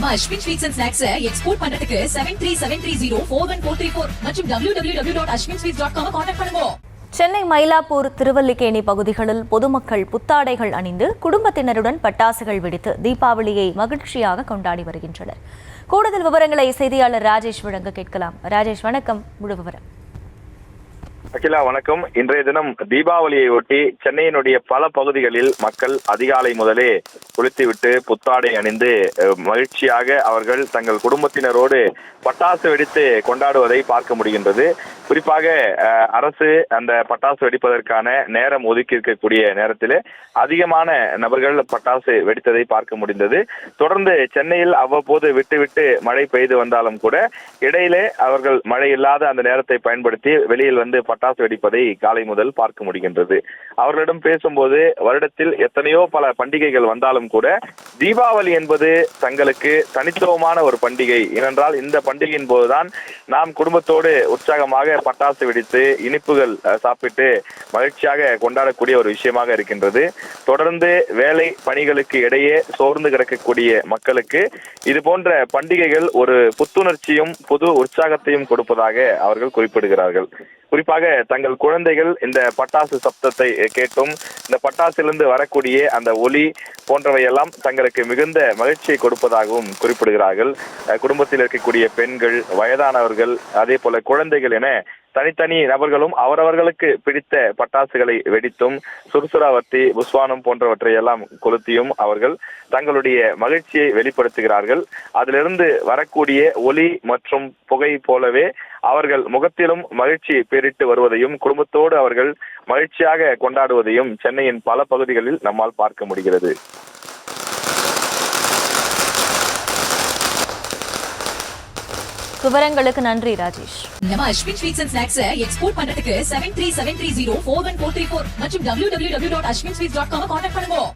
நம்ம Ashwin sweets and snacks export பண்றதுக்கு 7373041434 மற்றும் www.ashwinsweets.com கான்டாக்ட் பண்ணுங்க. சென்னை மயிலாப்பூர் திருவல்லிக்கேணி பகுதிகளில் பொதுமக்கள் புத்தாடைகள் அணிந்து குடும்பத்தினருடன் பட்டாசுகள் வெடித்து தீபாவளியை மகிழ்ச்சியாக கொண்டாடி வருகின்றனர். கூடுதல் விவரங்களை செய்தியாளர் ராஜேஷ் வழங்க கேட்கலாம். ராஜேஷ், வணக்கம். முழு விவரம். அகிலா, வணக்கம். இன்றைய தினம் தீபாவளியை ஒட்டி சென்னையினுடைய பல பகுதிகளில் மக்கள் அதிகாலை முதலே குளித்துவிட்டு புத்தாடை அணிந்து மகிழ்ச்சியாக அவர்கள் தங்கள் குடும்பத்தினரோடு பட்டாசு வெடித்து கொண்டாடுவதை பார்க்க முடிகின்றது. குறிப்பாக அரசு அந்த பட்டாசு வெடிப்பதற்கான நேரம் ஒதுக்கி இருக்கக்கூடிய நேரத்தில் அதிகமான நபர்கள் பட்டாசு வெடித்ததை பார்க்க முடிந்தது. தொடர்ந்து சென்னையில் அவ்வப்போது விட்டு மழை பெய்து வந்தாலும் கூட இடையிலே அவர்கள் மழை இல்லாத அந்த நேரத்தை பயன்படுத்தி வெளியில் வந்து பட்டாசு வெடிப்பதை காலை முதல் பார்க்க முடிகின்றது. அவர்களிடம் பேசும்போது வருடத்தில் எத்தனையோ பல பண்டிகைகள் வந்தாலும் கூட தீபாவளி என்பது தங்களுக்கு தனித்துவமான ஒரு பண்டிகை. ஏனென்றால் இந்த பண்டிகையின் போதுதான் நாம் குடும்பத்தோடு உற்சாகமாக பட்டாசு வெடித்து இனிப்புகள் சாப்பிட்டு மகிழ்ச்சியாக கொண்டாடக்கூடிய ஒரு விஷயமாக இருக்கின்றது. தொடர்ந்து வேலை பணிகளுக்கு இடையே சோர்ந்து கிடக்கக்கூடிய மக்களுக்கு இது போன்ற பண்டிகைகள் ஒரு புத்துணர்ச்சியும் புது உற்சாகத்தையும் கொடுப்பதாக அவர்கள் குறிப்பிடுகிறார்கள். குறிப்பாக தங்கள் குழந்தைகள் இந்த பட்டாசு சப்தத்தை கேட்டும் இந்த பட்டாசிலிருந்து வரக்கூடிய அந்த ஒலி போன்றவையெல்லாம் தங்களுக்கு மிகுந்த மகிழ்ச்சியை கொடுப்பதாகவும் குறிப்பிடுகிறார்கள். குடும்பத்தில் இருக்கக்கூடிய பெண்கள், வயதானவர்கள், அதே போல குழந்தைகள் என தனித்தனி நபர்களும் அவரவர்களுக்கு பிடித்த பட்டாசுகளை வெடித்தும் சுறுசுறாவத்தி, புஸ்வானம் போன்றவற்றை எல்லாம் கொளுத்தியும் அவர்கள் தங்களுடைய மகிழ்ச்சியை வெளிப்படுத்துகிறார்கள். அதிலிருந்து வரக்கூடிய ஒலி மற்றும் புகை போலவே அவர்கள் முகத்திலும் மகிழ்ச்சி பேரிட்டு வருவதையும் குடும்பத்தோடு அவர்கள் மகிழ்ச்சியாக கொண்டாடுவதையும் சென்னையின் பல பகுதிகளில் நம்மால் பார்க்க முடிகிறது. விவரங்களுக்கு நன்றி ராஜேஷ். நம்ம Ashwin sweets and snacks export பண்றதுக்கு 7373041434 மற்றும் www.ashwinsweets.com கான்டாக்ட் பண்ணுங்க.